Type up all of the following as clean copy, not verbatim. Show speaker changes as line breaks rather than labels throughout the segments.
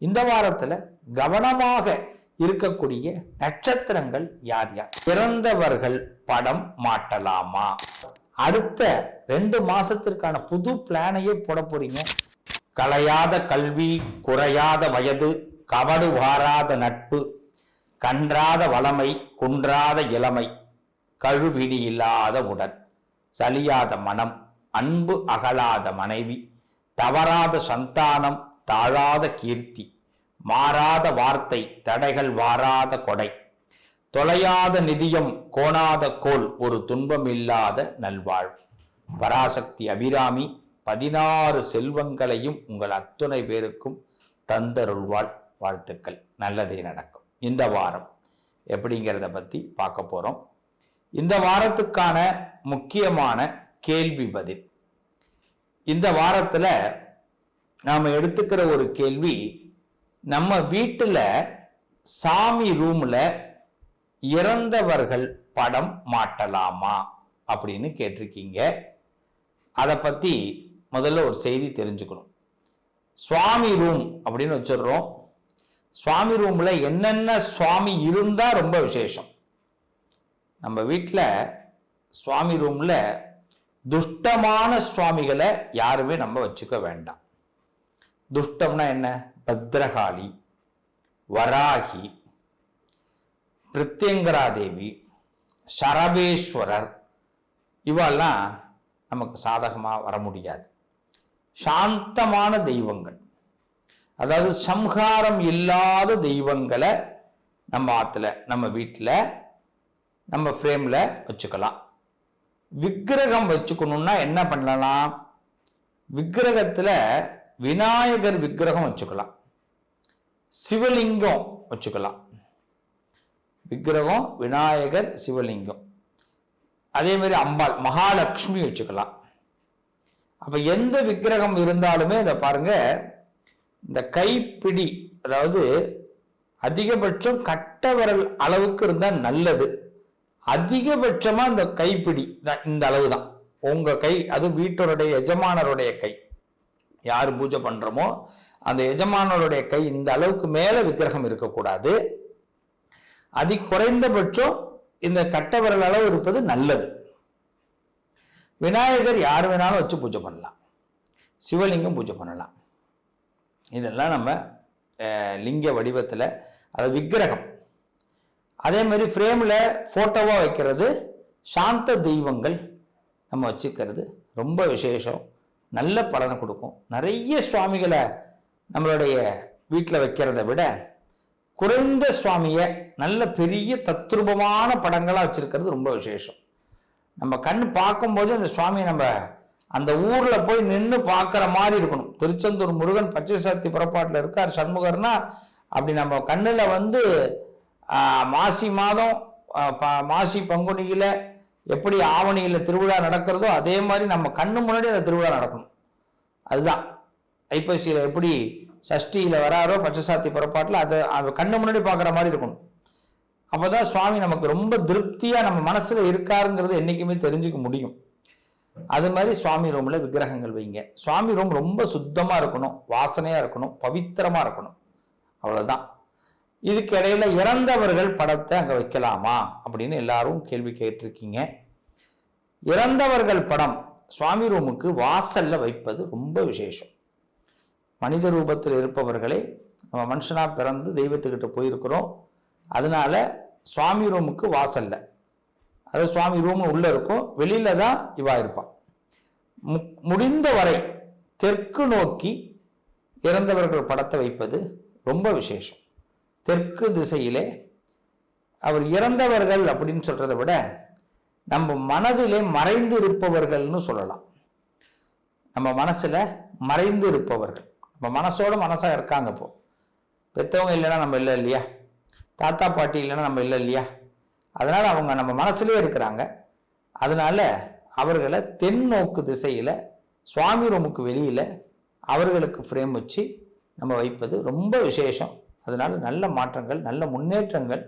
இந்த வாரத்துல கவனமாக இருக்கக்கூடிய நட்சத்திரங்கள் யார் யார்? பிறந்தவர்கள் படம் மாட்டலாமா? அடுத்த 2 மாசத்திற்கான புது பிளானையே போட போறீங்க. கலையாத கல்வி, குறையாத வயது, கவடு வாராத நட்பு, கன்றாத வளமை, குன்றாத இளமை, கழுவிடி இல்லாத உடல், சலியாத மனம், அன்பு அகலாத மனைவி, தவறாத சந்தானம், தாழாத கீர்த்தி, மாறாத வார்த்தை, தடைகள் வாராத கொடை, தொலையாத நிதியம், கோணாத கோல், ஒரு துன்பம் இல்லாத நல்வாழ்வு. பராசக்தி அபிராமி 16 செல்வங்களையும் உங்கள் அத்துணை பேருக்கும் தந்தருள்வாள். வாழ்த்துக்கள். நல்லதே நடக்கும். இந்த வாரம் எப்படிங்கிறத பத்தி பார்க்க போறோம். இந்த வாரத்துக்கான முக்கியமான கேள்வி பதில். இந்த வாரத்துல நாம எடுத்துக்கிற ஒரு கேள்வி, நம்ம வீட்டுல சாமி ரூம்ல இறந்தவர்கள் படம் மாட்டலாமா அப்படின்னு கேட்டிருக்கீங்க. அதை பத்தி முதல்ல ஒரு செய்தி தெரிஞ்சுக்கணும். சுவாமி ரூம் அப்படின்னு வச்சிடுறோம். சுவாமி ரூம்ல என்னென்ன சுவாமி இருந்தா ரொம்ப விசேஷம். நம்ம வீட்டில் சுவாமி ரூம்ல துஷ்டமான சுவாமிகளை யாருமே நம்ம வச்சுக்க வேண்டாம். துஷ்டம்னா என்ன? பத்ரகாளி, வராகி, பிரித்யங்கராதேவி, சரபேஸ்வரர், இவெல்லாம் நமக்கு சாதகமாக வர முடியாது. சாந்தமான தெய்வங்கள், அதாவது சம்ஹாரம் இல்லாத தெய்வங்களை நம்ம ஆத்துல, நம்ம வீட்டில், நம்ம ஃப்ரேம்ல வச்சுக்கலாம். விக்கிரகம் வச்சுக்கணும்னா என்ன பண்ணலாம்? விக்கிரகத்துல விநாயகர் விக்கிரகம் வச்சுக்கலாம், சிவலிங்கம் வச்சுக்கலாம். விக்கிரகம் விநாயகர், சிவலிங்கம். அதே மாதிரி அம்பாள் மகாலட்சுமி வச்சுக்கலாம். அப்ப எந்த விக்கிரகம் இருந்தாலுமே இதை பாருங்க, இந்த கைப்பிடி, அதாவது அதிகபட்சம் கட்ட விரல் அளவுக்கு இருந்தா நல்லது. அதிகபட்சமா இந்த கைப்பிடி தான், இந்த அளவு தான் உங்க கை. அது வீட்டோருடைய எஜமானருடைய கை, யாரு பூஜை பண்றோமோ அந்த எஜமானருடைய கை இந்த அளவுக்கு மேல விக்கிரகம் இருக்கக்கூடாது. குறைந்தபட்சம் இந்த கட்ட விரல் அளவு இருப்பது நல்லது. விநாயகர் யார் வேணாலும் வச்சு பூஜை பண்ணலாம், சிவலிங்கம் பூஜை பண்ணலாம். இதெல்லாம் நம்ம லிங்க வடிவத்தில், அது விக்கிரகம். அதே மாதிரி ஃப்ரேமில் ஃபோட்டோவாக வைக்கிறது, சாந்த தெய்வங்கள் நம்ம வச்சுக்கிறது ரொம்ப விசேஷம், நல்ல பலனை கொடுக்கும். நிறைய சுவாமிகளை நம்மளுடைய வீட்டில் வைக்கிறத விட குறைந்த சுவாமியை நல்ல பெரிய தத்ரூபமான படங்களாக வச்சிருக்கிறது ரொம்ப விசேஷம். நம்ம கண் பார்க்கும்போது அந்த சுவாமியை நம்ம அந்த ஊரில் போய் நின்று பார்க்குற மாதிரி இருக்கணும். திருச்செந்தூர் முருகன் பச்சை சாத்தி புறப்பாட்டில் இருக்கார் சண்முகர்னா, அப்படி நம்ம கண்ணில் மாசி மாதம் மாசி பங்குனியில் எப்படி ஆவணியில் திருவிழா நடக்கிறதோ அதே மாதிரி நம்ம கண்ணு முன்னாடி அந்த திருவிழா நடக்கணும். அதுதான் ஐப்பசியில் எப்படி சஷ்டியில் வராரோ பச்சை சாத்தி புறப்பாட்டில் அதை கண்ணு முன்னாடி பார்க்குற மாதிரி இருக்கணும். அப்போதான் சுவாமி நமக்கு ரொம்ப திருப்தியாக நம்ம மனசில் இருக்காருங்கிறது என்றைக்குமே தெரிஞ்சுக்க முடியும். அது மாதிரி சுவாமி ரூமில் விக்கிரகங்கள் வைங்க. சுவாமி ரூம் ரொம்ப சுத்தமாக இருக்கணும், வாசனையாக இருக்கணும், பவித்திரமாக இருக்கணும். அவ்வளோதான். இதுக்கு இடையில இறந்தவர்கள் படத்தை அங்கே வைக்கலாமா அப்படின்னு எல்லாரும் கேள்வி கேட்டிருக்கீங்க. இறந்தவர்கள் படம் சுவாமி ரூமுக்கு வாசல்ல வைப்பது ரொம்ப விசேஷம். மனித ரூபத்தில் இருப்பவர்களை, நம்ம மனுஷனா பிறந்து தெய்வத்துக்கிட்ட போயிருக்கிறோம், அதனால சுவாமி ரூமுக்கு வாசல்ல, அது சுவாமி ரூம் உள்ள இருக்கும், வெளியில தான் இவா இருப்பான். முடிந்த வரை தெற்கு நோக்கி இறந்தவர்கள் படத்தை வைப்பது ரொம்ப விசேஷம். தெற்கு திசையிலே அவர் இறந்தவர்கள் அப்படின்னு சொல்றதை விட நம்ம மனதிலே மறைந்து இருப்பவர்கள்னு சொல்லலாம். நம்ம மனசுல மறைந்து இருப்பவர்கள், நம்ம மனசோட மனசா இருக்காங்க. இப்போ பெற்றவங்க இல்லைன்னா நம்ம இல்லை இல்லையா, தாத்தா பாட்டி இல்லைன்னா நம்ம இல்லை இல்லையா, அதனால அவங்க நம்ம மனசுலயே இருக்கிறாங்க. அதனால அவர்களை தென்னோக்கு திசையில சுவாமி ரூமுக்கு வெளியில அவர்களுக்கு ஃப்ரேம் வச்சு நம்ம வைப்பது ரொம்ப விசேஷம். அதனால நல்ல மாற்றங்கள், நல்ல முன்னேற்றங்கள்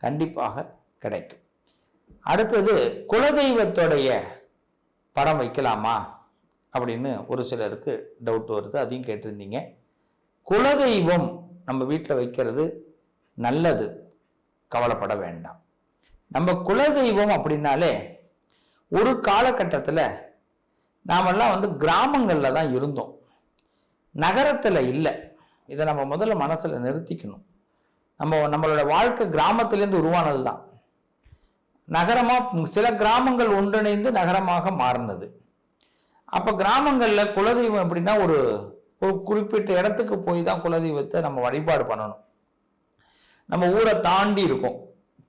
கண்டிப்பாக கிடைக்கும். அடுத்தது, குலதெய்வத்துடைய படம் வைக்கலாமா அப்படின்னு ஒரு சிலருக்கு டவுட் வருது, அதையும் கேட்டிருந்தீங்க. குலதெய்வம் நம்ம வீட்டில் வைக்கிறது நல்லது, கவலைப்பட வேண்டாம். நம்ம குலதெய்வம் அப்படின்னாலே ஒரு காலகட்டத்தில் நாமெல்லாம் கிராமங்களில் தான் இருந்தோம், நகரத்தில் இல்லை. இதை நம்ம முதல்ல மனசில் நிறுத்திக்கணும். நம்மளோட வாழ்க்கை கிராமத்திலேருந்து உருவானது தான். நகரமாக சில கிராமங்கள் ஒன்றிணைந்து நகரமாக மாறினது. அப்போ கிராமங்களில் குலதெய்வம் எப்படின்னா ஒரு குறிப்பிட்ட இடத்துக்கு போய் தான் குலதெய்வத்தை நம்ம வழிபாடு பண்ணணும். நம்ம ஊரை தாண்டி இருக்கும்,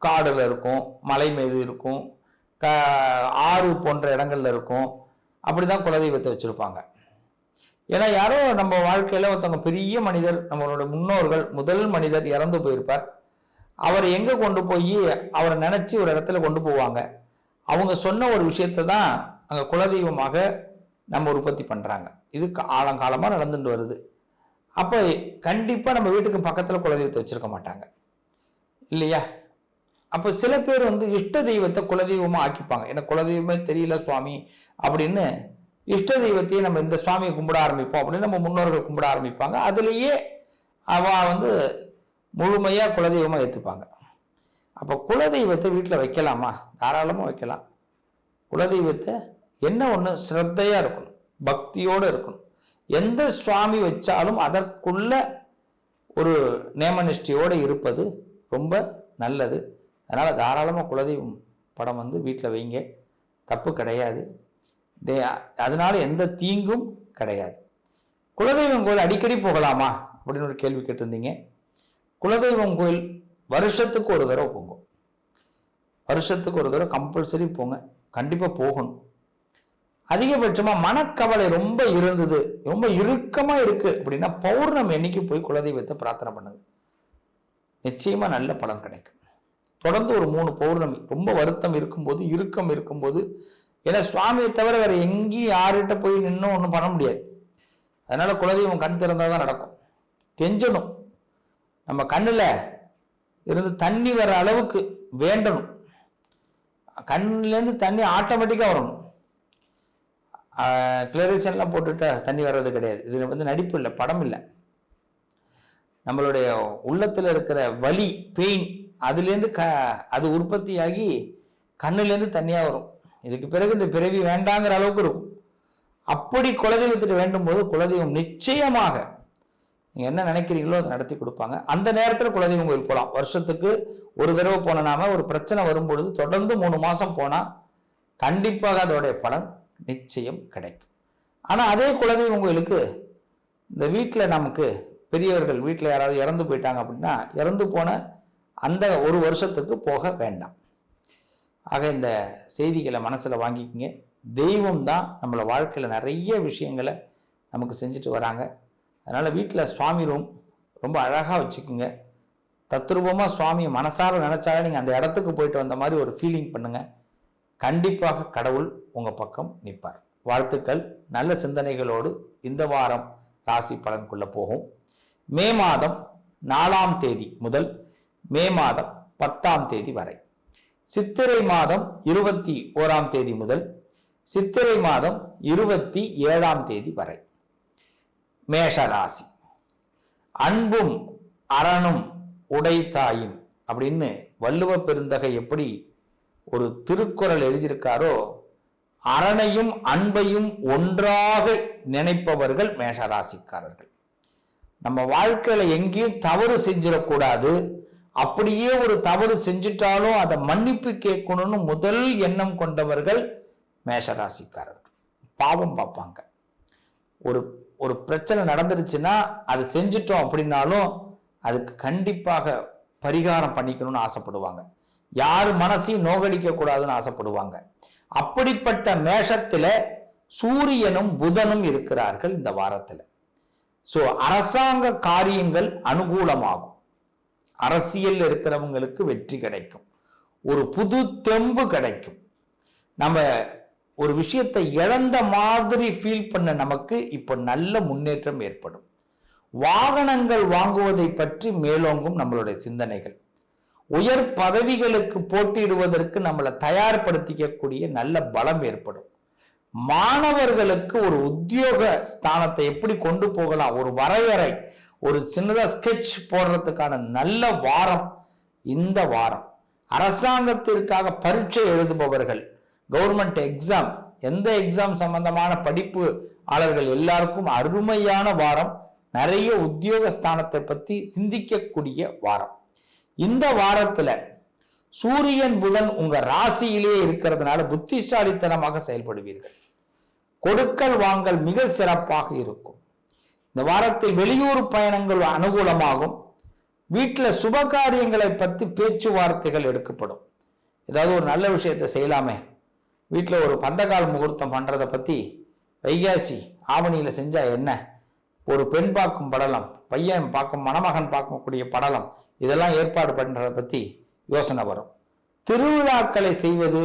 காடுல இருக்கும், மலை மீது இருக்கும், ஆறு போன்ற இடங்கள்ல இருக்கும். அப்படிதான் குலதெய்வத்தை வச்சிருப்பாங்க. ஏன்னா யாரோ நம்ம வாழ்க்கையில ஒருத்தவங்க பெரிய மனிதர், நம்மளோட முன்னோர்கள், முதல் மனிதர் இறந்து போயிருப்பார். அவரை எங்க கொண்டு போய் அவரை நினைச்சு ஒரு இடத்துல கொண்டு போவாங்க. அவங்க சொன்ன ஒரு விஷயத்தை தான் அங்க குலதெய்வமாக நம்ம உற்பத்தி பண்றாங்க. இது ஆழங்காலமா நடந்துட்டு வருது. அப்ப கண்டிப்பா நம்ம வீட்டுக்கு பக்கத்துல குலதெய்வத்தை வச்சிருக்க மாட்டாங்க இல்லையா? அப்ப சில பேர் இஷ்ட தெய்வத்தை குலதெய்வமா ஆக்கிப்பாங்க. எனக்கு குலதெய்வமே தெரியல சுவாமி அப்படின்னு இஷ்ட தெய்வத்தையே நம்ம இந்த சுவாமியை கும்பிட ஆரம்பிப்போம் அப்படின்னு நம்ம முன்னோர்கள் கும்பிட ஆரம்பிப்பாங்க. அதுலேயே அவ முழுமையா குலதெய்வமா ஏற்றுப்பாங்க. அப்போ குலதெய்வத்தை வீட்டில் வைக்கலாமா? தாராளமாக வைக்கலாம். குலதெய்வத்தை என்ன ஒன்று, ஸ்ரத்தையா இருக்கணும், பக்தியோடு இருக்கணும். எந்த சுவாமி வச்சாலும் அதற்குள்ள ஒரு நேமனிஷ்டையோடு இருப்பது ரொம்ப நல்லது. அதனால தாராளமாக குலதெய்வம் படம் வீட்டில் வைங்க, தப்பு கிடையாது. அதனால எந்த தீங்கும் கிடையாது. குலதெய்வம் கோயில் அடிக்கடி போகலாமா அப்படின்னு ஒரு கேள்வி கேட்டிருந்தீங்க. குலதெய்வம் கோயில் வருஷத்துக்கு ஒரு தடவை போங்க. வருஷத்துக்கு ஒரு தடவை கம்பல்சரி போங்க, கண்டிப்பா போகணும். அதிகபட்சமா மனக்கவலை ரொம்ப இருந்தது, ரொம்ப இறுக்கமா இருக்கு அப்படின்னா பௌர்ணமி அன்னைக்கு போய் குலதெய்வத்தை பிரார்த்தனை பண்ணுங்க, நிச்சயமா நல்ல பலன் கிடைக்கும். தொடர்ந்து ஒரு 3 பௌர்ணமி, ரொம்ப வருத்தம் இருக்கும்போது, இறுக்கம் இருக்கும்போது, ஏன்னா சுவாமியை தவிர வேற எங்கேயும் யார்கிட்ட போய் நின்னும் ஒன்றும் பண்ண முடியாது. அதனால குலதெய்வம் கண் திறந்தாதான் நடக்கும். கெஞ்சணும், நம்ம கண்ணுல இருந்து தண்ணி வர அளவுக்கு வேண்டணும். கண்ணுலேருந்து தண்ணி ஆட்டோமேட்டிக்கா வரணும். கிளரிசன்லாம் போட்டுட்டா தண்ணி வர்றது கிடையாது. இதுல நடிப்பு இல்லை, படம் இல்லை. நம்மளுடைய உள்ளத்துல இருக்கிற வலி, பெயின், அதுலேருந்து அது உற்பத்தியாகி கண்ணுலேருந்து தண்ணியா வரும். இதுக்கு பிறகு இந்த பிறவி வேண்டாங்கிற அளவுக்கு இருக்கும். அப்படி குலதெய்வத்திட்டு வேண்டும் போது குலதெய்வம் நிச்சயமாக நீங்க என்ன நினைக்கிறீங்களோ அதை நடத்தி கொடுப்பாங்க. அந்த நேரத்தில் குலதெய்வம் கோயில் போகலாம். வருஷத்துக்கு ஒரு தடவை போனாம ஒரு பிரச்சனை வரும்பொழுது தொடர்ந்து 3 மாசம் போனா கண்டிப்பாக அதோடைய பலன் நிச்சயம் கிடைக்கும். ஆனா அதே குலதெய்வம் கோயிலுக்கு இந்த வீட்டில் நமக்கு பெரியவர்கள் வீட்டில் யாராவது இறந்து போயிட்டாங்க அப்படின்னா இறந்து போன அந்த ஒரு வருஷத்துக்கு போக வேண்டாம். ஆக இந்த செய்திகளை மனசுல வாங்கிக்கிங்க. தெய்வம் தான் நம்மளை வாழ்க்கையில நிறைய விஷயங்களை நமக்கு செஞ்சுட்டு வராங்க. அதனால வீட்டில் சுவாமி ரூம் ரொம்ப அழகா வச்சுக்கோங்க. தத்ரூபமா சுவாமியை மனசார நினைச்சாலே நீங்க அந்த இடத்துக்கு போயிட்டு வந்த மாதிரி ஒரு ஃபீலிங் பண்ணுங்க. கண்டிப்பாக கடவுள் உங்க பக்கம் நிற்பார். வாழ்த்துக்கள். நல்ல சிந்தனைகளோடு இந்த வாரம் ராசி பலனுக்குள்ள போகும். மே மாதம் 4ஆம் தேதி முதல் மே மாதம் 10ஆம் தேதி வரை, சித்திரை மாதம் 21ஆம் தேதி முதல் சித்திரை மாதம் 27ஆம் தேதி வரை மேஷ ராசி. அன்பும் அரணும் உடைத்தாயின் அப்படின்னு வள்ளுவ பெருந்தகை எப்படி ஒரு திருக்குறள் எழுதியிருக்காரோ, அரணையும் அன்பையும் ஒன்றாக நினைப்பவர்கள் மேஷராசிக்காரர்கள். நம்ம வாழ்க்கையில எங்கேயும் தவறு செஞ்சிடக்கூடாது, அப்படியே ஒரு தவறு செஞ்சிட்டாலும் அதை மன்னிப்பு கேட்கணும்னு முதல் எண்ணம் கொண்டவர்கள் மேஷராசிக்காரர்கள். பாவம் பார்ப்பாங்க. ஒரு பிரச்சனை நடந்துருச்சுன்னா அது செஞ்சிட்டோம் அப்படின்னாலும் அதுக்கு கண்டிப்பாக பரிகாரம் பண்ணிக்கணும்னு ஆசைப்படுவாங்க. யாரு மனசையும் நோகடிக்க கூடாதுன்னு ஆசைப்படுவாங்க. அப்படிப்பட்ட மேஷத்துல சூரியனும் புதனும் இருக்கிறார்கள் இந்த வாரத்துல. சோ அரசாங்க காரியங்கள் அனுகூலமாகும். அரசியல் இருக்கிறவங்களுக்கு வெற்றி கிடைக்கும். ஒரு புது தெம்பு கிடைக்கும். நம்ம ஒரு விஷயத்தை இழந்த மாதிரி ஃபீல் பண்ண நமக்கு இப்ப நல்ல முன்னேற்றம் ஏற்படும். வாகனங்கள் வாங்குவதை பற்றி மேலோங்கும் நம்மளுடைய சிந்தனைகள். உயர் பதவிகளுக்கு போட்டியிடுவதற்கு நம்மளை தயார்படுத்திக்கக்கூடிய நல்ல பலம் ஏற்படும். மாணவர்களுக்கு ஒரு உத்தியோக ஸ்தானத்தை எப்படி கொண்டு போகலாம், ஒரு வரையறை, ஒரு சின்னதாக ஸ்கெட்ச் போடுறதுக்கான நல்ல வாரம் இந்த வாரம். அரசாங்கத்திற்காக பரீட்சை எழுதுபவர்கள், கவர்மெண்ட் எக்ஸாம், எந்த எக்ஸாம் சம்பந்தமான படிப்பாளர்கள் எல்லாருக்கும் அருமையான வாரம். நிறைய உத்தியோகஸ்தானத்தை பத்தி சிந்திக்கக்கூடிய வாரம். இந்த வாரத்துல சூரியன் புதன் உங்க ராசியிலேயே இருக்கிறதுனால புத்திசாலித்தனமாக செயல்படுவீர்கள். கொடுக்கல் வாங்கல் மிக சிறப்பாக இருக்கும். இந்த வாரத்தில் வெளியூர் பயணங்கள் அனுகூலமாகும். வீட்டில் சுப காரியங்களை பற்றி பேச்சுவார்த்தைகள் எடுக்கப்படும். ஏதாவது ஒரு நல்ல விஷயத்தை செய்யலாமே, வீட்டில் ஒரு பந்தகால் முகூர்த்தம் பண்றதை பத்தி வைகாசி ஆவணியில செஞ்சா என்ன, ஒரு பெண் பார்க்கும் படலம், பையன் பார்க்கும் மணமகன் பார்க்கக்கூடிய படலம், இதெல்லாம் ஏற்பாடு பண்றதை பத்தி யோசனை வரும். திருவிழாக்களை செய்வது,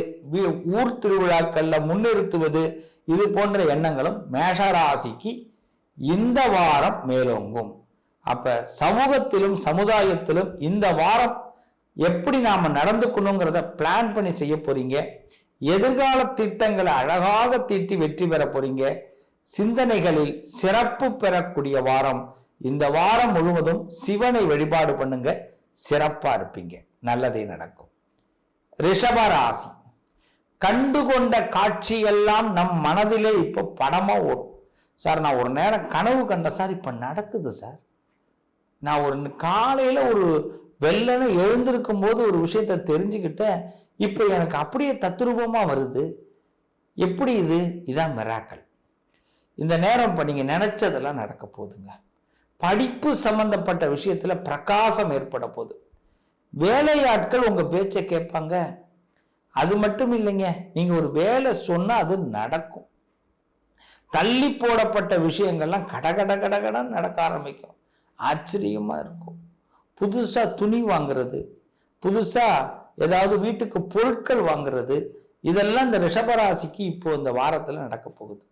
ஊர் திருவிழாக்கள்ல முன்னிறுத்துவது, இது போன்ற எண்ணங்களும் மேஷராசிக்கு இந்த வாரம் மேலோங்கும். அப்ப சமூகத்திலும் சமுதாயத்திலும் இந்த வாரம் எப்படி நாம நடந்துக்கணுங்கிறத பிளான் பண்ணி செய்ய போறீங்க. எதிர்கால திட்டங்களை அழகாக தீட்டி வெற்றி பெற போறீங்க. சிந்தனைகளில் சிறப்பு பெறக்கூடிய வாரம். இந்த வாரம் முழுவதும் சிவனை வழிபாடு பண்ணுங்க, சிறப்பா இருப்பீங்க, நல்லதே நடக்கும். ரிஷபராசி, கண்டுகொண்ட காட்சியெல்லாம் நம் மனதிலே இப்போ படமா ஓடும். சார் நான் ஒரு நேரம் கனவு கண்டேன் சார், இப்ப நடக்குது சார். நான் ஒரு காலையில ஒரு வெள்ளனை எழுந்திருக்கும் போது ஒரு விஷயத்த தெரிஞ்சுக்கிட்டேன், இப்ப எனக்கு அப்படியே தத்ரூபமா வருது. எப்படி இது? இதான் மிராக்கல். இந்த நேரம் இப்ப நீங்க நினைச்சதெல்லாம் நடக்க போகுதுங்க. படிப்பு சம்பந்தப்பட்ட விஷயத்துல பிரகாசம் ஏற்பட போகுது. வேலையாட்கள் உங்க பேச்சை கேட்பாங்க. அது மட்டும் இல்லைங்க, நீங்க ஒரு வேலை சொன்னா அது நடக்கும். தள்ளி போடப்பட்ட விஷயங்கள்லாம் கடகட கடகடன்னு நடக்க ஆரம்பிக்கும். ஆச்சரியமா இருக்கும். புதுசா துணி வாங்குறது, புதுசா ஏதாவது வீட்டுக்கு பொருட்கள் வாங்குறது, இதெல்லாம் இந்த ரிஷபராசிக்கு இப்போ இந்த வாரத்துல நடக்க போகுது.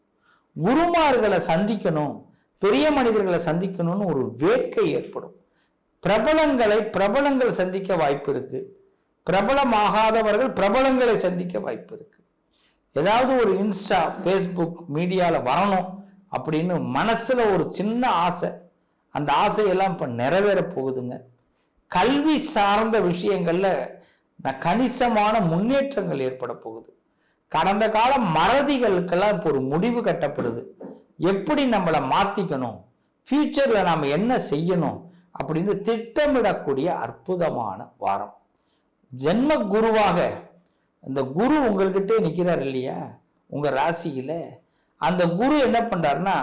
குருமார்களை சந்திக்கணும், பெரிய மனிதர்களை சந்திக்கணும்னு ஒரு வேட்கை ஏற்படும். பிரபலங்கள் சந்திக்க வாய்ப்பு இருக்கு. பிரபலமாகாதவர்கள் பிரபலங்களை சந்திக்க வாய்ப்பு இருக்கு. ஏதாவது ஒரு இன்ஸ்டா, ஃபேஸ்புக், மீடியால வரணும் அப்படின்னு மனசுல ஒரு சின்ன ஆசை, அந்த ஆசையெல்லாம் இப்ப நிறைவேற போகுதுங்க. கல்வி சார்ந்த விஷயங்கள்ல கணிசமான முன்னேற்றங்கள் ஏற்பட போகுது. கடந்த கால மறதிகளுக்கெல்லாம் இப்போ ஒரு முடிவு கட்டப்படுது. எப்படி நம்மளை மாத்திக்கணும், ஃபியூச்சர்ல நாம என்ன செய்யணும் அப்படின்னு திட்டமிடக்கூடிய அற்புதமான வாரம். ஜென்ம குருவாக இந்த குரு உங்கள்கிட்டே நிற்கிறார் இல்லையா, உங்க ராசியில. அந்த குரு என்ன பண்றாருன்னா,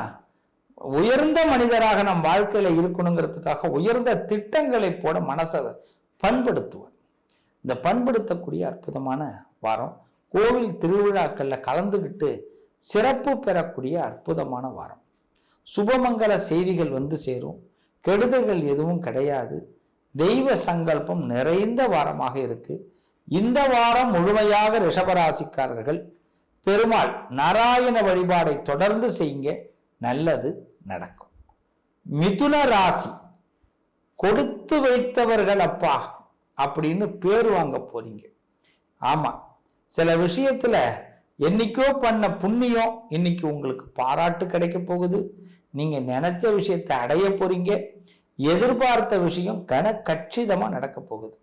உயர்ந்த மனிதராக நம் வாழ்க்கையில இருக்கணுங்கிறதுக்காக உயர்ந்த திட்டங்களை போட மனசை பண்படுத்துவார். இந்த பண்படுத்தக்கூடிய அற்புதமான வாரம். கோவில் திருவிழாக்கள்ல கலந்துகிட்டு சிறப்பு பெறக்கூடிய அற்புதமான வாரம். சுபமங்கல செய்திகள் வந்து சேரும். கெடுதல்கள் எதுவும் கிடையாது. தெய்வ சங்கல்பம் நிறைந்த வாரமாக இருக்கு. இந்த வாரம் முழுமையாக ரிஷபராசிக்காரர்கள் பெருமாள் நாராயண வழிபாடை தொடர்ந்து செய்யுங்க, நல்லது நடக்கும். மிதுன ராசி, கொடுத்து வைத்தவர்கள் அப்பா அப்படின்னு பேர் வாங்க போறீங்க. ஆமா, சில விஷயத்துல என்னைக்கோ பண்ண புண்ணியம் இன்னைக்கு உங்களுக்கு பாராட்டு கிடைக்க போகுது. நீங்க நினைச்ச விஷயத்தை அடைய போறீங்க. எதிர்பார்த்த விஷயம் கச்சிதமா நடக்க போகுது.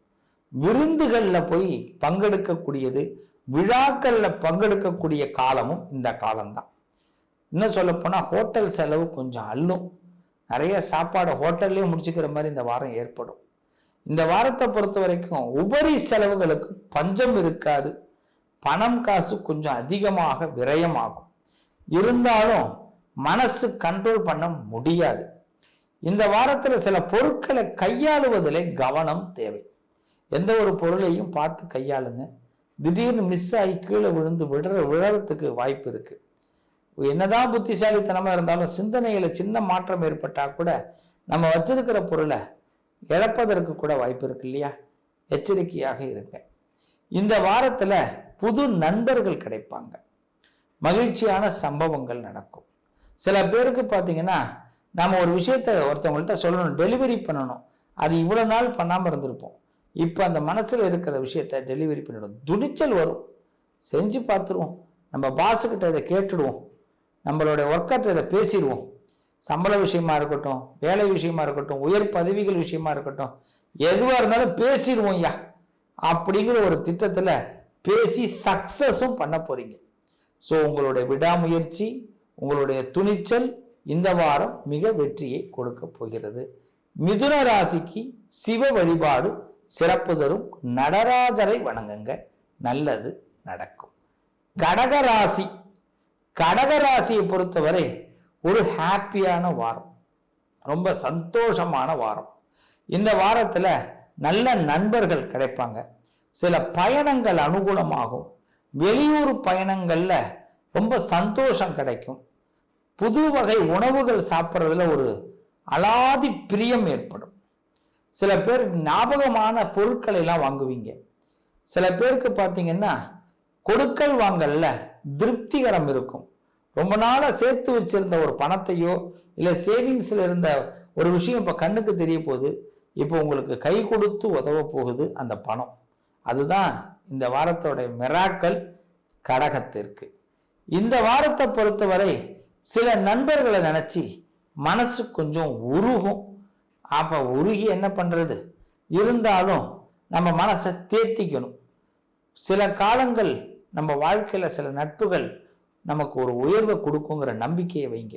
விருந்துகள்ல போய் பங்கெடுக்கக்கூடியது, விழாக்கள்ல பங்கெடுக்கக்கூடிய காலமும் இந்த காலம்தான். இன்னும் சொல்ல போனா ஹோட்டல் செலவு கொஞ்சம் அள்ளும். நிறைய சாப்பாடு ஹோட்டல்லே முடிச்சுக்கிற மாதிரி இந்த வாரம் ஏற்படும். இந்த வாரத்தை பொறுத்த வரைக்கும் உபரி செலவுகளுக்கு பஞ்சம் இருக்காது. பணம் காசு கொஞ்சம் அதிகமாக விரயமாகும். இருந்தாலும் மனசு கண்ட்ரோல் பண்ண முடியாது. இந்த வாரத்துல சில பொருட்களை கையாளுவதிலே கவனம் தேவை. எந்த ஒரு பொருளையும் பார்த்து கையாளுங்க. திடீர்னு மிஸ் ஆகி கீழே விழுந்து விழறதுக்கு வாய்ப்பு இருக்கு. என்னதான் புத்திசாலித்தனமா இருந்தாலும் சிந்தனையில சின்ன மாற்றம் ஏற்பட்டா கூட நம்ம வச்சிருக்கிற பொருளை இழப்பதற்கு கூட வாய்ப்பு இருக்கு இல்லையா? எச்சரிக்கையாக இருங்க. இந்த வாரத்துல புது நண்பர்கள் கிடைப்பாங்க. மகிழ்ச்சியான சம்பவங்கள் நடக்கும். சில பேருக்கு பார்த்தீங்கன்னா, நம்ம ஒரு விஷயத்த ஒருத்தவங்கள்ட்ட சொல்லணும், டெலிவரி பண்ணணும், அது இவ்வளவு நாள் பண்ணாம இருந்திருப்போம். இப்போ அந்த மனசுல இருக்கிற விஷயத்த டெலிவரி பண்ணிடும். துணிச்சல் வரும், செஞ்சு பார்த்துருவோம், நம்ம பாஸுக்கிட்ட இதை கேட்டுடுவோம், நம்மளுடைய ஒர்க்கர்கிட்ட இதை பேசிடுவோம். சம்பள விஷயமா இருக்கட்டும், வேலை விஷயமா இருக்கட்டும், உயர் பதவிகள் விஷயமா இருக்கட்டும், எதுவாக இருந்தாலும் பேசிடுவோம் ஐயா அப்படிங்கிற ஒரு திட்டத்தில் பேசி சக்சஸும் பண்ண போறீங்க. ஸோ உங்களுடைய விடாமுயற்சி, உங்களுடைய துணிச்சல் இந்த வாரம் மிக வெற்றியை கொடுக்க போகிறது. மிதுன ராசிக்கு சிவ வழிபாடு சிறப்பு தரும். நடராஜரை வணங்குங்க, நல்லது நடக்கும். கடகராசி, கடகராசியை பொறுத்தவரை ஒரு ஹாப்பியான வாரம், ரொம்ப சந்தோஷமான வாரம். இந்த வாரத்துல நல்ல நண்பர்கள் கிடைப்பாங்க, சில பயணங்கள் அனுகூலமாகும், வெளியூர் பயணங்கள்ல ரொம்ப சந்தோஷம் கிடைக்கும், புது வகை உணவுகள் சாப்பிட்றதுல ஒரு அலாதி பிரியம் ஏற்படும். சில பேர் ஞாபகமான பொருட்களை எல்லாம் வாங்குவீங்க. சில பேருக்கு பார்த்தீங்கன்னா கொடுக்கல் வாங்கல்ல திருப்திகரம் இருக்கும். ரொம்ப நாளா சேர்த்து வச்சிருந்த ஒரு பணத்தையோ இல்லை சேவிங்ஸ்ல இருந்த ஒரு விஷயம் இப்போ கண்ணுக்கு தெரிய போகுது, இப்போ உங்களுக்கு கை கொடுத்து உதவ போகுது அந்த பணம். அதுதான் இந்த வாரத்தோட மிராக்கல் கடகத்திற்கு. இந்த வாரத்தை பொறுத்தவரை சில நண்பர்களை நினைச்சு மனசு கொஞ்சம் உருகும். அப்ப உருகி என்ன பண்றது, இருந்தாலும் நம்ம மனசை தேத்திக்கணும். சில காலங்கள் நம்ம வாழ்க்கையில சில நட்புகள் நமக்கு ஒரு உயர்வை கொடுக்குங்கிற நம்பிக்கையை வைங்க.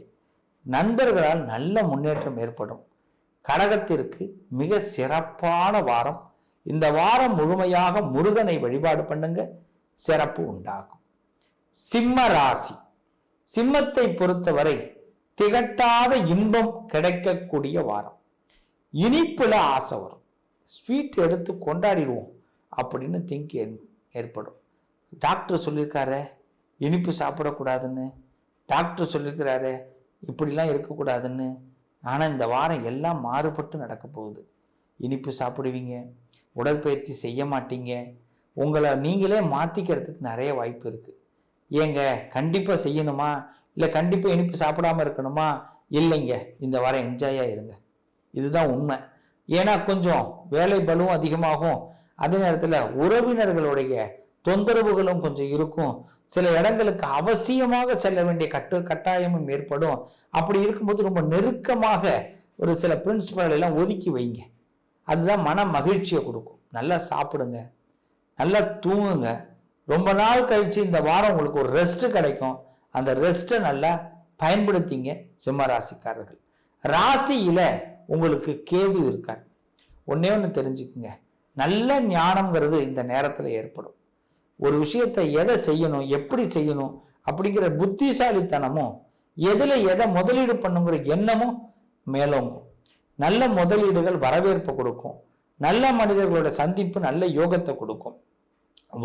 நண்பர்களால் நல்ல முன்னேற்றம் ஏற்படும். கடகத்திற்கு மிக சிறப்பான வாரம். இந்த வாரம் முழுமையாக முருகனை வழிபாடு பண்ணுங்க, சிறப்பு உண்டாகும். சிம்ம ராசி, சிம்மத்தை பொறுத்தவரை திகட்டாத இன்பம் கிடைக்கக்கூடிய வாரம். இனிப்புல ஆசை வரும், ஸ்வீட் எடுத்து கொண்டாடிடுவோம் அப்படின்னு திங்க் ஏற்படும். டாக்டர் சொல்லியிருக்காரு இனிப்பு சாப்பிடக்கூடாதுன்னு, டாக்டர் சொல்லியிருக்கிறாரு இப்படிலாம் இருக்கக்கூடாதுன்னு. ஆனால் இந்த வாரம் எல்லாம் மாறுபட்டு நடக்க போகுது. இனிப்பு சாப்பிடுவீங்க, உடற்பயிற்சி செய்ய மாட்டீங்க, உங்களை நீங்களே மாற்றிக்கிறதுக்கு நிறைய வாய்ப்பு இருக்குது. ஏங்க கண்டிப்பாக செய்யணுமா, இல்லை கண்டிப்பாக இனிப்பு சாப்பிடாம இருக்கணுமா? இல்லைங்க, இந்த வாரம் என்ஜாயாக இருங்க, இதுதான் உண்மை. ஏன்னா கொஞ்சம் வேலை பலுவும் அதிகமாகும், அதே நேரத்தில் உறவினர்களுடைய தொந்தரவுகளும் கொஞ்சம் இருக்கும். சில இடங்களுக்கு அவசியமாக செல்ல வேண்டிய கட்டாயமும் ஏற்படும். அப்படி இருக்கும்போது ரொம்ப நெருக்கமாக ஒரு சில பிரின்சிபல் எல்லாம் ஒதுக்கி வைங்க, அதுதான் மன மகிழ்ச்சியை கொடுக்கும். நல்லா சாப்பிடுங்க, நல்லா தூங்குங்க. ரொம்ப நாள் கழிச்சு இந்த வாரம் உங்களுக்கு ஒரு ரெஸ்ட் கிடைக்கும், அந்த ரெஸ்ட்டை நல்லா பயன்படுத்திங்க. சிம்ம ராசிக்காரர்கள், ராசியில உங்களுக்கு கேது இருக்கார். ஒன்னே ஒன்று தெரிஞ்சுக்குங்க, நல்ல ஞானம்ங்கிறது இந்த நேரத்தில் ஏற்படும். ஒரு விஷயத்தை எதை செய்யணும், எப்படி செய்யணும் அப்படிங்கிற புத்திசாலித்தனமும், எதில் எதை முதலீடு பண்ணுங்கிற எண்ணமும் மேலோங்கும். நல்ல முதலீடுகள் வரவேற்பு கொடுக்கும், நல்ல மனிதர்களோட சந்திப்பு நல்ல யோகத்தை கொடுக்கும்.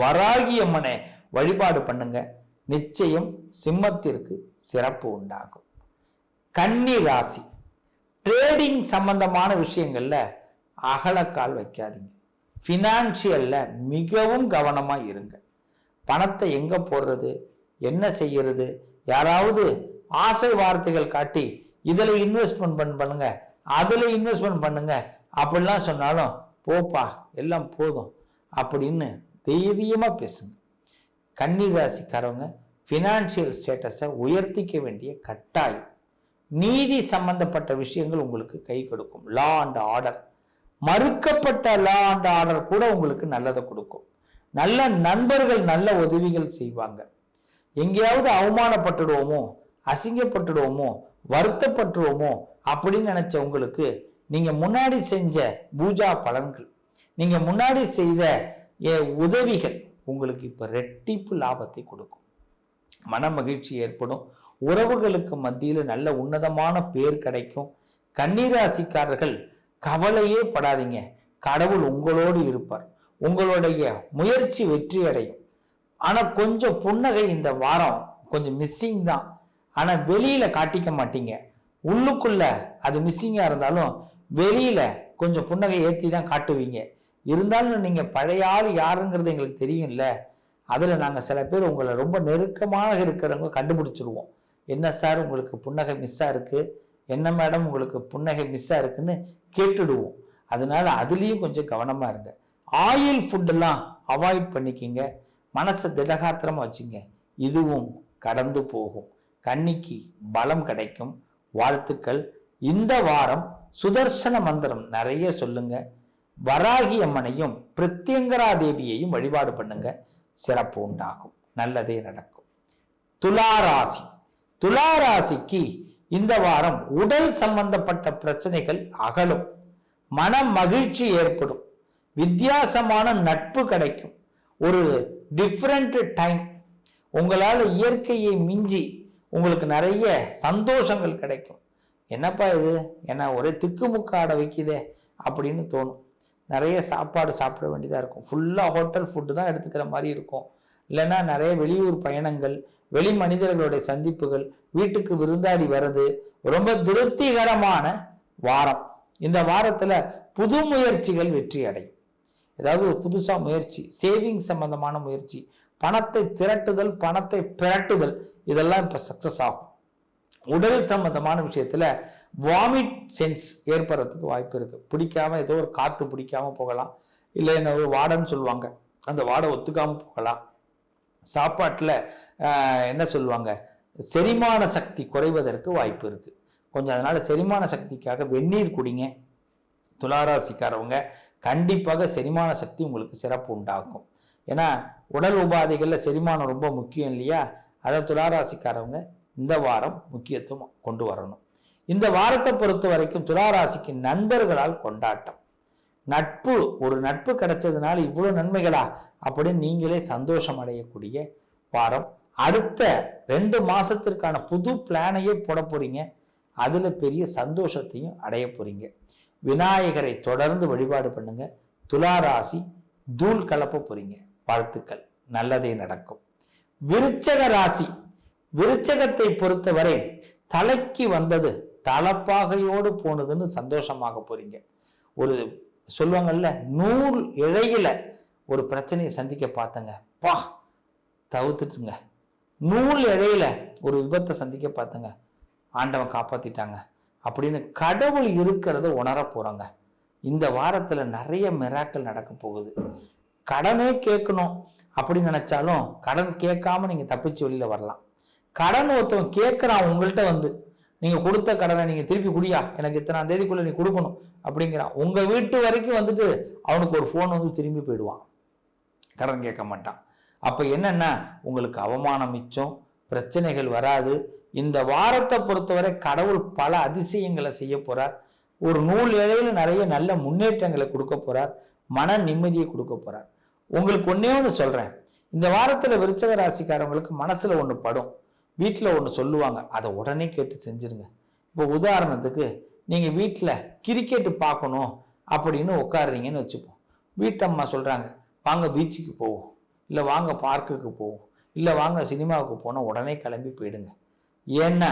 வராகி அம்மனை வழிபாடு பண்ணுங்க, நிச்சயம் சிம்மத்திற்கு சிறப்பு உண்டாகும். கன்னி ராசி, ட்ரேடிங் சம்பந்தமான விஷயங்கள்ல அகலக்கால் வைக்காதீங்க. ஃபினான்ஷியல்ல மிகவும் கவனமா இருங்க. பணத்தை எங்க போடுறது, என்ன செய்யறது, யாராவது ஆசை வார்த்தைகள் காட்டி இதுல இன்வெஸ்ட்மெண்ட் பண்ணுங்க, அதுல இன்வெஸ்ட்மெண்ட் பண்ணுங்க அப்படிலாம் சொன்னாலும் போப்பா எல்லாம் போதும் அப்படின்னு தைரியமா பேசுங்க. கன்னி ராசிக்காரவங்க ஃபினான்ஷியல் ஸ்டேட்டஸை உயர்த்திக்க வேண்டிய கட்டாயம். நீதி சம்பந்தப்பட்ட விஷயங்கள் உங்களுக்கு கை கொடுக்கும். லா அண்ட் ஆர்டர், மறுக்கப்பட்ட லா அண்ட் ஆர்டர் கூட உங்களுக்கு நல்லதை கொடுக்கும். நல்ல நண்பர்கள் நல்ல உதவிகள் செய்வாங்க. எங்கேயாவது அவமானப்பட்டுடுவோமோ, அசிங்கப்பட்டுடுவோமோ, வருத்தப்பட்டுடுவோமோ அப்படின்னு நினைச்ச உங்களுக்கு நீங்க முன்னாடி செஞ்ச பூஜா பலன்கள், நீங்க முன்னாடி செய்த உதவிகள் உங்களுக்கு இப்ப ரெட்டிப்பு லாபத்தை கொடுக்கும். மன மகிழ்ச்சி ஏற்படும். உறவுகளுக்கு மத்தியில் நல்ல உன்னதமான பேர் கிடைக்கும். கன்னிராசிக்காரர்கள் கவலையே படாதீங்க, கடவுள் உங்களோடு இருப்பார். உங்களுடைய முயற்சி வெற்றி அடையும். ஆனா கொஞ்சம் புன்னகை இந்த வாரம் கொஞ்சம் மிஸ்ஸிங் தான். ஆனா வெளியில காட்டிக்க மாட்டீங்க, உள்ளுக்குள்ள அது மிஸ்ஸிங்கா இருந்தாலும் வெளியில கொஞ்சம் புன்னகை ஏற்றி தான் காட்டுவீங்க. இருந்தாலும் நீங்க பழைய ஆள் யாருங்கிறது எங்களுக்கு தெரியும்ல, அதுல நாங்க சில பேர் உங்களை ரொம்ப நெருக்கமாக இருக்கிறவங்க கண்டுபிடிச்சிருவோம். என்ன சார் உங்களுக்கு புன்னகை மிஸ்ஸா இருக்கு, என்ன மேடம் உங்களுக்கு புன்னகை மிஸ்ஸா இருக்குன்னு கேட்டுடுவோம். அதனால அதுலேயும் கொஞ்சம் கவனமா இருங்க. ஆயில் ஃபுட்டெல்லாம் அவாய்ட் பண்ணிக்கிங்க, மனசை திடகாத்திரமா வச்சுங்க, இதுவும் கடந்து போகும். கன்னிக்கு பலம் கிடைக்கும், வாழ்த்துக்கள். இந்த வாரம் சுதர்சன மந்திரம் நிறைய சொல்லுங்க. வராகி அம்மனையும் பிரத்யங்கரா தேவியையும் வழிபாடு பண்ணுங்க. சிறப்பு உண்டாகும், நல்லதே நடக்கும். துளாராசி. துளாராசிக்கு இந்த வாரம் உடல் சம்பந்தப்பட்ட பிரச்சனைகள் அகலும், மன மகிழ்ச்சி ஏற்படும், வித்தியாசமான நட்பு கிடைக்கும், ஒரு டிஃப்ரெண்ட் டைம். உங்களால் இயற்கையை மிஞ்சி உங்களுக்கு நிறைய சந்தோஷங்கள் கிடைக்கும். என்னப்பா இது, என்ன ஒரே திக்குமுக்காட வைக்குதே அப்படின்னு தோணும். நிறைய சாப்பாடு சாப்பிட வேண்டியதாக இருக்கும். ஃபுல்லாக ஹோட்டல் ஃபுட்டு தான் எடுத்துக்கிற மாதிரி இருக்கும். இல்லைன்னா நிறைய வெளியூர் பயணங்கள், வெளி மனிதர்களுடைய சந்திப்புகள், வீட்டுக்கு விருந்தாடி வர்றது, ரொம்ப திருப்திகரமான வாரம். இந்த வாரத்தில் புது முயற்சிகள் வெற்றி அடையும். ஏதாவது ஒரு புதுசாக முயற்சி, சேவிங் சம்பந்தமான முயற்சி, பணத்தை திரட்டுதல், பணத்தை பிரட்டுதல், இதெல்லாம் இப்போ சக்சஸ் ஆகும். உடல் சம்பந்தமான விஷயத்துல வாமிட் சென்ஸ் ஏற்படுறதுக்கு வாய்ப்பு இருக்கு. பிடிக்காம ஏதோ ஒரு காத்து பிடிக்காம போகலாம், இல்லை என்ன ஒரு வாடைன்னு சொல்லுவாங்க, அந்த வாடை ஒத்துக்காம போகலாம். சாப்பாட்டுல என்ன சொல்லுவாங்க, செரிமான சக்தி குறைவதற்கு வாய்ப்பு இருக்கு. கொஞ்சம் அதனால செரிமான சக்திக்காக வெந்நீர் குடிங்க. துளாராசிக்காரவங்க கண்டிப்பாக செரிமான சக்தி உங்களுக்கு சிறப்பு உண்டாகும். ஏன்னா உடல் உபாதைகள்ல செரிமானம் ரொம்ப முக்கியம் இல்லையா? அதை துளாராசிக்காரவங்க இந்த வாரம் முக்கியத்துவம் கொண்டு வரணும். இந்த வாரத்தை பொறுத்த வரைக்கும் துளாராசிக்கு நண்பர்களால் கொண்டாட்டம். நட்பு, ஒரு நட்பு கிடைச்சதுனால இவ்வளவு நன்மைகளா அப்படின்னு நீங்களே சந்தோஷம் அடையக்கூடிய வாரம். அடுத்த 2 மாசத்திற்கான புது பிளானையே போட போறீங்க. அதுல பெரிய சந்தோஷத்தையும் அடைய போறீங்க. விநாயகரை தொடர்ந்து வழிபாடு பண்ணுங்க. துளாராசி தூள் கலப்ப போறீங்க. வாழ்த்துக்கள், நல்லதே நடக்கும். விருச்சக ராசி. விருச்சகத்தை பொறுத்தவரை தலைக்கு வந்தது தலப்பாகையோடு போனதுன்னு சந்தோஷமாக போறீங்க. ஒரு சொல்லுவாங்கல்ல, நூல் இழையில ஒரு பிரச்சனையை சந்திக்க பார்த்தங்க, பா தவிர்த்துட்டுங்க. நூல் இழையில ஒரு விபத்தை சந்திக்க பார்த்தங்க, ஆண்டவன் காப்பாத்திட்டாங்க அப்படின்னு கடவுள் இருக்கிறத உணர போறாங்க. இந்த வாரத்துல நிறைய மிராக்கள் நடக்க போகுது. கடனே கேட்கணும் அப்படின்னு நினைச்சாலும் கடன் கேட்காம நீங்க தப்பிச்சு வெளியில வரலாம். கடன் ஒருத்தவன் கேட்கிறான் உங்கள்கிட்ட வந்து, நீங்க கொடுத்த கடனை நீங்க திருப்பி குடியா, எனக்கு இத்தனாம் தேதிக்குள்ள நீ கொடுக்கணும் அப்படிங்கிறான். உங்க வீட்டு வரைக்கும் வந்துட்டு அவனுக்கு ஒரு போன் வந்து திரும்பி போயிடுவான், கடன் கேட்க மாட்டான். அப்ப என்னன்னா உங்களுக்கு அவமானம் மிச்சம், பிரச்சனைகள் வராது. இந்த வாரத்தை பொறுத்தவரை கடவுள் பல அதிசயங்களை செய்ய போறார். ஒரு நூல் இழையில நிறைய நல்ல முன்னேற்றங்களை கொடுக்க போறார், மன நிம்மதியை கொடுக்க போறார். உங்களுக்கு ஒன்னே ஒன்று சொல்றேன், இந்த வாரத்துல விருச்சக ராசிக்காரங்களுக்கு மனசுல ஒண்ணு படும், வீட்டுல ஒண்ணு சொல்லுவாங்க, அதை உடனே கேட்டு செஞ்சிருங்க. இப்போ உதாரணத்துக்கு நீங்க வீட்டுல கிரிக்கெட் பார்க்கணும் அப்படின்னு உட்காடுறீங்கன்னு வச்சுப்போம். வீட்டம்மா சொல்றாங்க வாங்க பீச்சுக்கு போவோம், இல்லை வாங்க பார்க்குக்கு போவோம், இல்லை வாங்க சினிமாவுக்கு போனால் உடனே கிளம்பி போயிடுங்க. ஏன்னா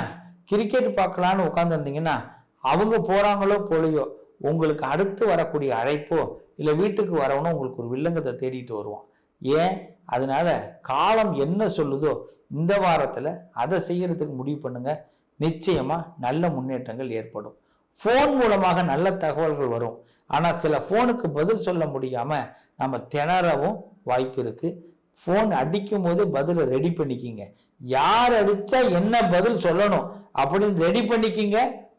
கிரிக்கெட் பார்க்கலான்னு உட்காந்துருந்தீங்கன்னா அவங்க போறாங்களோ போலையோ உங்களுக்கு அடுத்து வரக்கூடிய அழைப்போ இல்லை வீட்டுக்கு வரவனோ உங்களுக்கு ஒரு வில்லங்கத்தை தேடிட்டு வருவான். ஏன்? அதனால காலம் என்ன சொல்லுதோ இந்த வாரத்துல அதை செய்யறதுக்கு முடிவு பண்ணுங்க. நிச்சயமா நல்ல முன்னேற்றங்கள் ஏற்படும். போன் மூலமாக நல்ல தகவல்கள் வரும். ஆனா சில போனுக்கு பதில் சொல்ல முடியாம நம்ம திணறவும் வாய்ப்பு இருக்கு. போன் அடிக்கும் போது பதில ரெடி பண்ணிக்கிங்க. யார் அடிச்சா என்ன பதில் சொல்லணும் அப்படின்னு ரெடி பண்ணிக்கிங்க.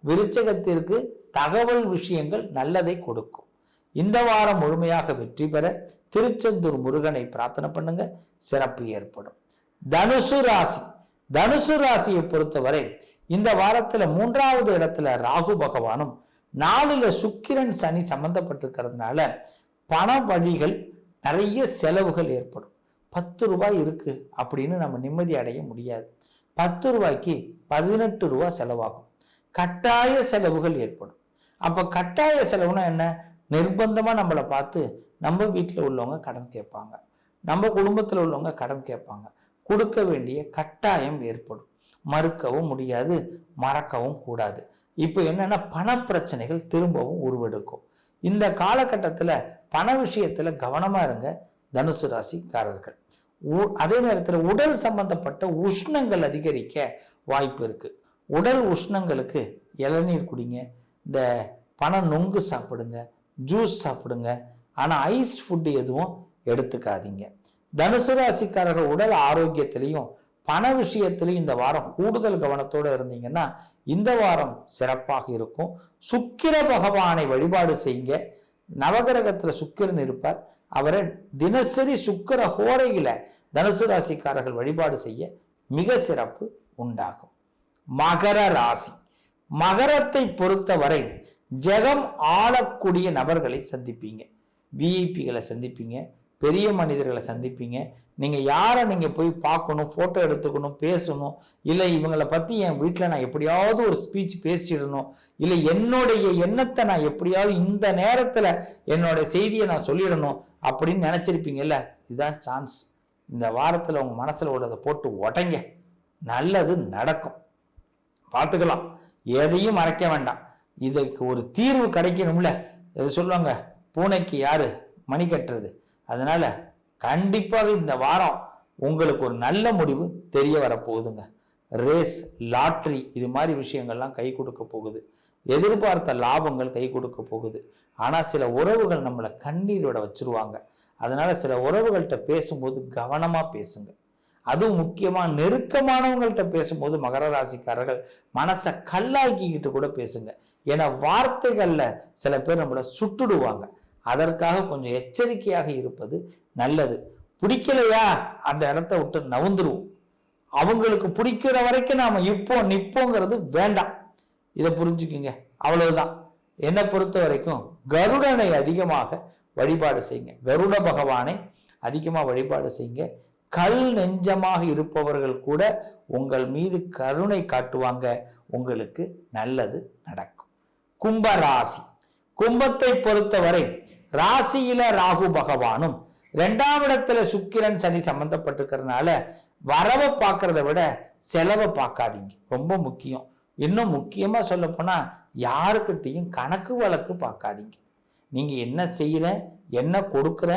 விருச்சகத்திற்கு தகவல் விஷயங்கள் நல்லதை கொடுக்கும். இந்த வாரம் முழுமையாக வெற்றி பெற திருச்செந்தூர் முருகனை பிரார்த்தனை பண்ணுங்க, சிறப்பு ஏற்படும். தனுசு ராசி. தனுசு ராசியை பொறுத்தவரை இந்த வாரத்துல 3வது இடத்துல ராகு பகவானும் 4ல சுக்கிரன் சனி சம்பந்தப்பட்டிருக்கிறதுனால பண வழிகள், நிறைய செலவுகள் ஏற்படும். 10 ரூபாய் இருக்கு அப்படின்னு நம்ம நிம்மதி அடைய முடியாது. 10 ரூபாய்க்கு 18 ரூபாய் செலவாகும். கட்டாய செலவுகள் ஏற்படும். அப்ப கட்டாய செலவுனா என்ன? நிர்பந்தமா நம்மளை பார்த்து நம்ம வீட்டில் உள்ளவங்க கடன் கேட்பாங்க, நம்ம குடும்பத்தில் உள்ளவங்க கடன் கேட்பாங்க. கொடுக்க வேண்டிய கட்டாயம் ஏற்படும். மறுக்கவும் முடியாது, மறக்கவும் கூடாது. இப்போ என்னன்னா பண பிரச்சனைகள் திரும்பவும் உருவெடுக்கும். இந்த காலகட்டத்தில் பண விஷயத்துல கவனமா இருங்க தனுசு ராசிக்காரர்கள். அதே நேரத்தில் உடல் சம்பந்தப்பட்ட உஷ்ணங்கள் அதிகரிக்க வாய்ப்பு இருக்கு. உடல் உஷ்ணங்களுக்கு இளநீர் குடிங்க, இந்த பண நொங்கு சாப்பிடுங்க, ஜூஸ் சாப்பிடுங்க. ஆனா ஐஸ் ஃபுட்டு எதுவும் எடுத்துக்காதீங்க. தனுசு ராசிக்காரர்கள் உடல் ஆரோக்கியத்திலையும் பண விஷயத்திலும் இந்த வாரம் கூடுதல் கவனத்தோடு இருந்தீங்கன்னா இந்த வாரம் சிறப்பாக இருக்கும். சுக்கிர பகவானை வழிபாடு செய்யுங்க. நவகிரகத்துல சுக்கிரன் இருப்பார். அவரை தினசரி சுக்கிர ஹோரையில தனுசு ராசிக்காரர்கள் வழிபாடு செய்ய மிக சிறப்பு உண்டாகும். மகர ராசி. மகரத்தை பொறுத்தவரை ஜெகம் ஆளக்கூடிய நபர்களை சந்திப்பீங்க. விஐபிகளை சந்திப்பீங்க, பெரிய மனிதர்களை சந்திப்பீங்க. நீங்கள் யாரை நீங்கள் போய் பார்க்கணும், ஃபோட்டோ எடுத்துக்கணும், பேசணும், இல்லை இவங்களை பற்றி என் வீட்டில் நான் எப்படியாவது ஒரு ஸ்பீச் பேசிடணும், இல்லை என்னுடைய எண்ணத்தை நான் எப்படியாவது இந்த நேரத்தில் என்னோட செய்தியை நான் சொல்லிடணும் அப்படின்னு நினச்சிருப்பீங்கல்ல, இதுதான் சான்ஸ். இந்த வாரத்தில் உங்கள் மனசில் உள்ளதை போட்டு உடைங்க, நல்லது நடக்கும். பார்த்துக்கலாம், எதையும் மறைக்க வேண்டாம். இதுக்கு ஒரு தீர்வு கிடைக்கணும்ல. எது சொல்லுவாங்க, பூனைக்கு யாரு மணி கட்டுறது. அதனால கண்டிப்பாக இந்த வாரம் உங்களுக்கு ஒரு நல்ல முடிவு தெரிய வரப்போகுதுங்க. ரேஸ், லாட்ரி இது மாதிரி விஷயங்கள்லாம் கை கொடுக்க போகுது. எதிர்பார்த்த லாபங்கள் கை கொடுக்க போகுது. ஆனால் சில உறவுகள் நம்மளை கண்ணீரோட வச்சிருவாங்க. அதனால சில உறவுகள்கிட்ட பேசும்போது கவனமா பேசுங்க. அதுவும் முக்கியமா நெருக்கமானவங்கள்ட்ட பேசும்போது மகர ராசிக்காரர்கள் மனசை கல்லாக்கிக்கிட்டு கூட பேசுங்க. ஏன்னா வார்த்தைகள்ல சில பேர் நம்மளை சுட்டுடுவாங்க. அதற்காக கொஞ்சம் எச்சரிக்கையாக இருப்பது நல்லது. பிடிக்கலையா அந்த இடத்த விட்டு நவுந்துருவோம். அவங்களுக்கு பிடிக்கிற வரைக்கும் நாம இப்போ நிப்போங்கிறது வேண்டாம். இதை புரிஞ்சுக்குங்க, அவ்வளவுதான். என்னை பொறுத்த வரைக்கும் கருடனை அதிகமாக வழிபாடு செய்யுங்க. கருட பகவானை அதிகமாக வழிபாடு செய்யுங்க. கல் நெஞ்சமாக இருப்பவர்கள் கூட உங்கள் மீது கருணை காட்டுவாங்க. உங்களுக்கு நல்லது நடக்கும். கும்பராசி. கும்பத்தை பொறுத்தவரை ராசியில ராகு பகவானும் 2ஆம் இடத்துல சுக்கிரன் சனி சம்பந்தப்பட்டிருக்கிறதுனால வரவை பார்க்கறத விட செலவை பார்க்காதீங்க, ரொம்ப முக்கியம். இன்னும் முக்கியமா சொல்ல போனா யாருக்கிட்டையும் கணக்கு வழக்கு பார்க்காதீங்க. நீங்க என்ன செய்யற, என்ன கொடுக்குற,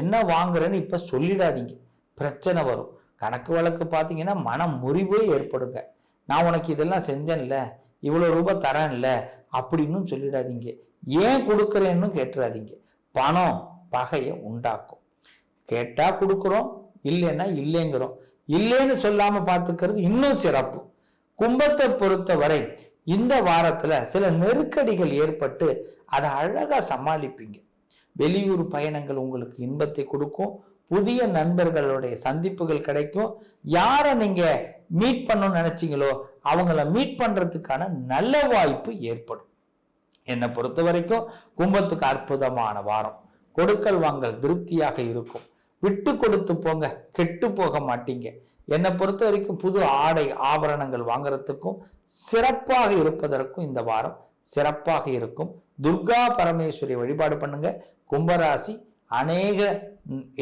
என்ன வாங்குறேன்னு இப்ப சொல்லிடாதீங்க, பிரச்சனை வரும். கணக்கு வழக்கு பார்த்தீங்கன்னா மன முறிவே ஏற்படுங்க. நான் உனக்கு இதெல்லாம் செஞ்சேன்ல, இவ்வளோ ரூபாய் தரேன்ல அப்படின்னு சொல்லிடாதீங்க. ஏன் கொடுக்குறேன்னு கேட்டுறாதீங்க. பணம் பகையை உண்டாக்கும். கேட்டா கொடுக்குறோம், இல்லைன்னா இல்லைங்கிறோம். இல்லைன்னு சொல்லாம பார்த்துக்கிறது இன்னும் சிறப்பு. கும்பத்தை பொறுத்தவரை இந்த வாரத்துல சில நெருக்கடிகள் ஏற்பட்டு அதை அழகா சமாளிப்பீங்க. வெளியூர் பயணங்கள் உங்களுக்கு இன்பத்தை கொடுக்கும். புதிய நண்பர்களுடைய சந்திப்புகள் கிடைக்கும். யாரை நீங்க மீட் பண்ணணும்னு நினைச்சீங்களோ அவங்கள மீட் பண்றதுக்கான நல்ல வாய்ப்பு ஏற்படும். என்னை பொறுத்த வரைக்கும் கும்பத்துக்கு அற்புதமான வாரம். கொடுக்கல் வாங்கல் திருப்தியாக இருக்கும். விட்டு கொடுத்து போங்க, கெட்டு போக மாட்டீங்க. என்னை பொறுத்த வரைக்கும் புது ஆடை ஆபரணங்கள் வாங்குறதுக்கும் சிறப்பாக இருப்பதற்கும் இந்த வாரம் சிறப்பாக இருக்கும். துர்கா பரமேஸ்வரி வழிபாடு பண்ணுங்க. கும்பராசி அநேக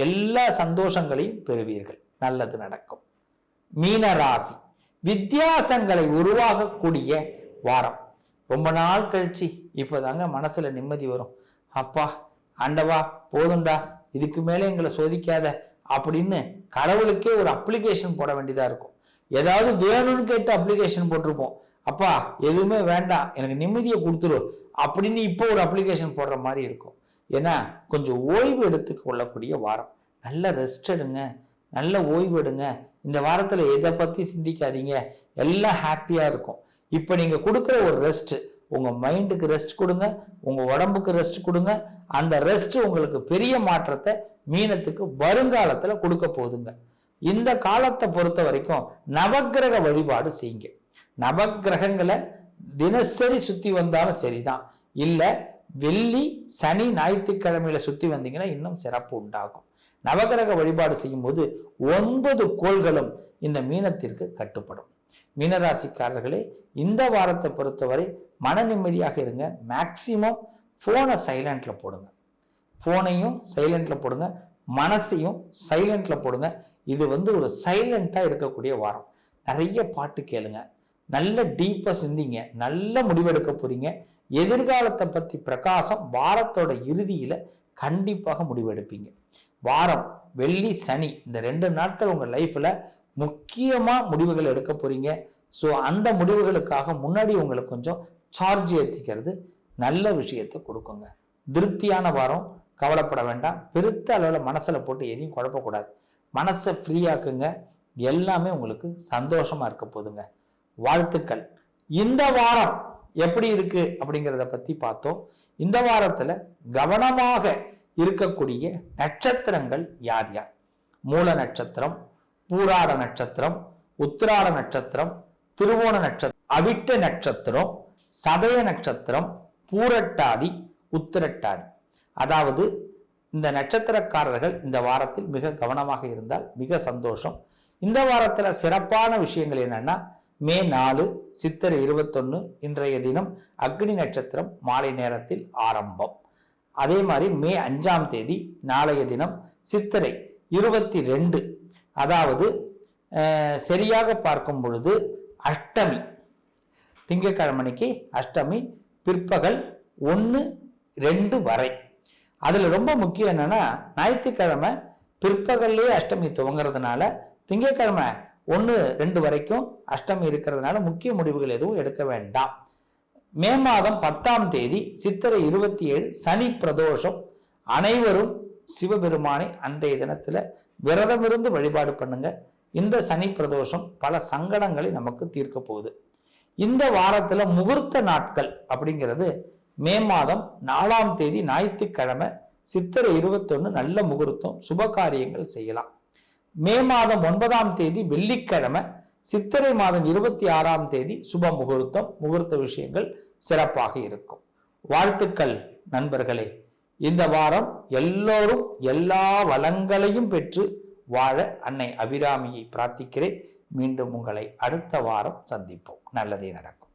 எல்லா சந்தோஷங்களையும் பெறுவீர்கள், நல்லது நடக்கும். மீனராசி. வித்தியாசங்களை உருவாகக்கூடிய வாரம். ரொம்ப நாள் கழிச்சு இப்பதாங்க மனசுல நிம்மதி வரும். அப்பா ஆண்டவா போதும்டா, இதுக்கு மேலே எங்களை சோதிக்காத அப்படின்னு கடவுளுக்கே ஒரு அப்ளிகேஷன் போட வேண்டியதா இருக்கும். ஏதாவது வேணும்னு கேட்டு அப்ளிகேஷன் போட்டிருப்போம். அப்பா எதுவுமே வேண்டாம், எனக்கு நிம்மதியை கொடுத்துரு அப்படின்னு இப்போ ஒரு அப்ளிகேஷன் போடுற மாதிரி இருக்கும். ஏன்னா கொஞ்சம் ஓய்வு எடுத்து கொள்ளக்கூடிய வாரம். நல்ல ரெஸ்ட் எடுங்க, நல்ல ஓய்வு எடுங்க. இந்த வாரத்தில் எதை பற்றி சிந்திக்காதீங்க, எல்லாம் ஹாப்பியாக இருக்கும். இப்போ நீங்கள் கொடுக்குற ஒரு ரெஸ்ட், உங்கள் மைண்டுக்கு ரெஸ்ட் கொடுங்க, உங்கள் உடம்புக்கு ரெஸ்ட் கொடுங்க. அந்த ரெஸ்ட் உங்களுக்கு பெரிய மாற்றத்தை மீனத்துக்கு வருங்காலத்தில் கொடுக்க போகுதுங்க. இந்த காலத்தை பொறுத்த வரைக்கும் நவக்கிரக வழிபாடு செய்யுங்க. நவக்கிரகங்களை தினசரி சுற்றி வந்தாலும் சரிதான், இல்லை வெள்ளி சனி ஞாயிற்றுக்கிழமையில சுற்றி வந்தீங்கன்னா இன்னும் சிறப்பு உண்டாகும். நவக்கிரக வழிபாடு செய்யும் போது 9 கோள்களும் இந்த மீனத்திற்கு கட்டுப்படும். மீனராசிக்காரர்களே, இந்த வாரத்தை பொறுத்தவரை மன நிம்மதியாக இருங்க. மேக்சிமம் ஃபோனை சைலண்ட்ல போடுங்க. ஃபோனையும் சைலண்ட்ல போடுங்க, மனசையும் சைலண்ட்ல போடுங்க. இது ஒரு சைலண்டா இருக்கக்கூடிய வாரம். நிறைய பாட்டு கேளுங்க, நல்ல டீப்பா சிந்திங்க, நல்ல முடிவெடுக்க போறீங்க. எதிர்காலத்தை பத்தி பிரகாசம் வாரத்தோட இறுதியில கண்டிப்பாக முடிவெடுப்பீங்க. வாரம் வெள்ளி சனி இந்த 2 நாட்கள் உங்க லைஃப்ல முக்கியமா முடிவுகள் எடுக்க போறீங்க. ஸோ அந்த முடிவுகளுக்காக முன்னாடி உங்களுக்கு கொஞ்சம் சார்ஜ் ஏற்றிக்கிறது நல்ல விஷயத்தை கொடுக்குங்க. திருப்தியான வாரம், கவலைப்பட வேண்டாம். பெருத்த அளவில் மனசில் போட்டு எதையும் குழப்பக்கூடாது. மனசை ஃப்ரீயாக்குங்க. எல்லாமே உங்களுக்கு சந்தோஷமா இருக்க போதுங்க. வாழ்த்துக்கள். இந்த வாரம் எப்படி இருக்கு அப்படிங்கிறத பத்தி பார்த்தோம். இந்த வாரத்துல கவனமாக இருக்கக்கூடிய நட்சத்திரங்கள் யார் யார்? மூல நட்சத்திரம், பூராட நட்சத்திரம், உத்திராட நட்சத்திரம், திருவோண நட்சத்திரம், அவிட்ட நட்சத்திரம், சதய நட்சத்திரம், பூரட்டாதி, உத்திரட்டாதி. அதாவது இந்த நட்சத்திரக்காரர்கள் இந்த வாரத்தில் மிக கவனமாக இருந்தால் மிக சந்தோஷம். இந்த வாரத்துல சிறப்பான விஷயங்கள் என்னன்னா, மே 4 சித்திரை 21 இன்றைய தினம் அக்னி நட்சத்திரம் மாலை நேரத்தில் ஆரம்பம். அதே மாதிரி மே 5ஆம் தேதி நாளைய தினம் சித்திரை 22, அதாவது சரியாக பார்க்கும் பொழுது அஷ்டமி, திங்கட்கிழமைக்கு அஷ்டமி பிற்பகல் 1-2 வரை. அதுல ரொம்ப முக்கியம் என்னன்னா, ஞாயிற்றுக்கிழமை பிற்பகல்லே அஷ்டமி துவங்கிறதுனால திங்கட்கிழமை 1-2 வரைக்கும் அஷ்டமி இருக்கிறதுனால முக்கிய முடிவுகள் எதுவும் எடுக்க வேண்டாம். மே மாதம் 10ஆம் தேதி சித்திரை 27 சனி பிரதோஷம். அனைவரும் சிவபெருமானை அன்றைய தினத்துல விரதமிருந்து வழிபாடு பண்ணுங்க. இந்த சனி பிரதோஷம் பல சங்கடங்களை நமக்கு தீர்க்க போகுது. இந்த வாரத்துல முகூர்த்த நாட்கள் அப்படிங்கிறது மே மாதம் 4ஆம் தேதி ஞாயிற்றுக்கிழமை சித்திரை 21 நல்ல முகூர்த்தம், சுப காரியங்கள் செய்யலாம். மே மாதம் 9ஆம் தேதி வெள்ளிக்கிழமை சித்திரை மாதம் 26ஆம் தேதி சுப முகூர்த்தம், முகூர்த்த விஷயங்கள் சிறப்பாக இருக்கும். வாழ்த்துக்கள் நண்பர்களே. இந்த வாரம் எல்லோரும் எல்லா வளங்களையும் பெற்று வாழ அன்னை அபிராமியை பிரார்த்திக்கிறேன். மீண்டும் உங்களை அடுத்த வாரம் சந்திப்போம். நல்லதே நடக்கும்.